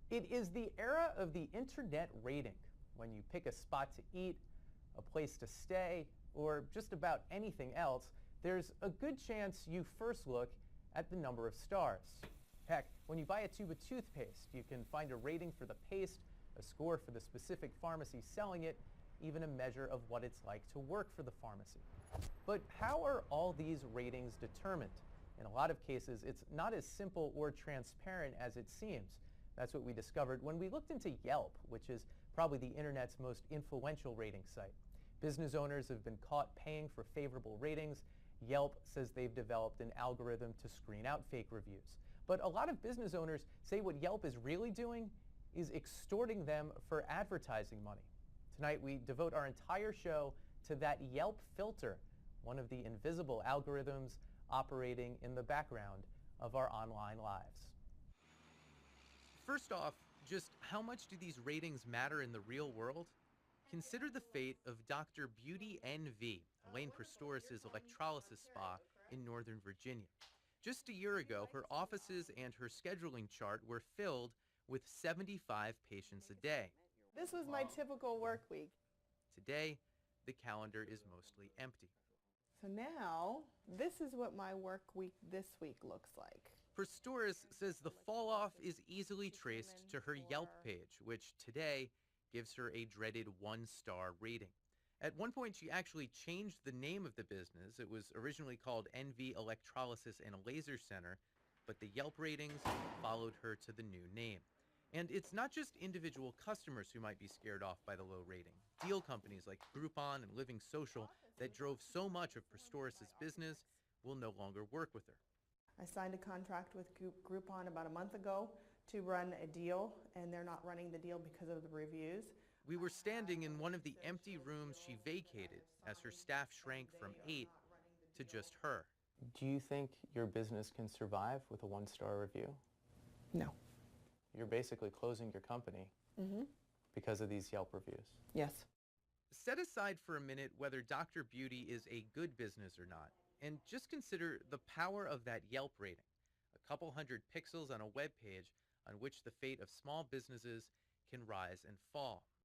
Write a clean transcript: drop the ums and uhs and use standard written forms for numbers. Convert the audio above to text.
It is the era of the internet rating. When you pick a spot to eat, a place to stay, or just about anything else, there's a good chance you first look at the number of stars. Heck, when you buy a tube of toothpaste, you can find a rating for the paste, a score for the specific pharmacy selling it, even a measure of what it's like to work for the pharmacy. But how are all these ratings determined? In a lot of cases, it's not as simple or transparent as it seems. That's what we discovered when we looked into Yelp, which is probably the internet's most influential rating site. Business owners have been caught paying for favorable ratings. Yelp says they've developed an algorithm to screen out fake reviews. But a lot of business owners say what Yelp is really doing is extorting them for advertising money. Tonight, we devote our entire show to that Yelp filter, one of the invisible algorithms operating in the background of our online lives. First off, just how much do these ratings matter in the real world? Consider the fate of Dr. Beauty NV, Elaine Prestoris' electrolysis spa in Northern Virginia. Just a year ago, her offices and her scheduling chart were filled with 75 patients a day. This was my typical work week. Today, the calendar is mostly empty. So now, this is what my work week this week looks like. Prestoris says the fall off is easily traced to her Yelp page, which today gives her a dreaded 1-star rating. At one point, she actually changed the name of the business. It was originally called NV Electrolysis and Laser Center, but the Yelp ratings followed her to the new name. And it's not just individual customers who might be scared off by the low rating. Deal companies like Groupon and Living Social that drove so much of Prestoris' business will no longer work with her. I signed a contract with Groupon about a month ago to run a deal, and they're not running the deal because of the reviews. We were standing in one of the empty rooms she vacated as her staff shrank from 8 to just her. Do you think your business can survive with a 1-star review? No. You're basically closing your company because of these Yelp reviews. Yes. Set aside for a minute whether Dr. Beauty is a good business or not, and just consider the power of that Yelp rating. A couple hundred pixels on a web page on which the fate of small businesses can rise and fall.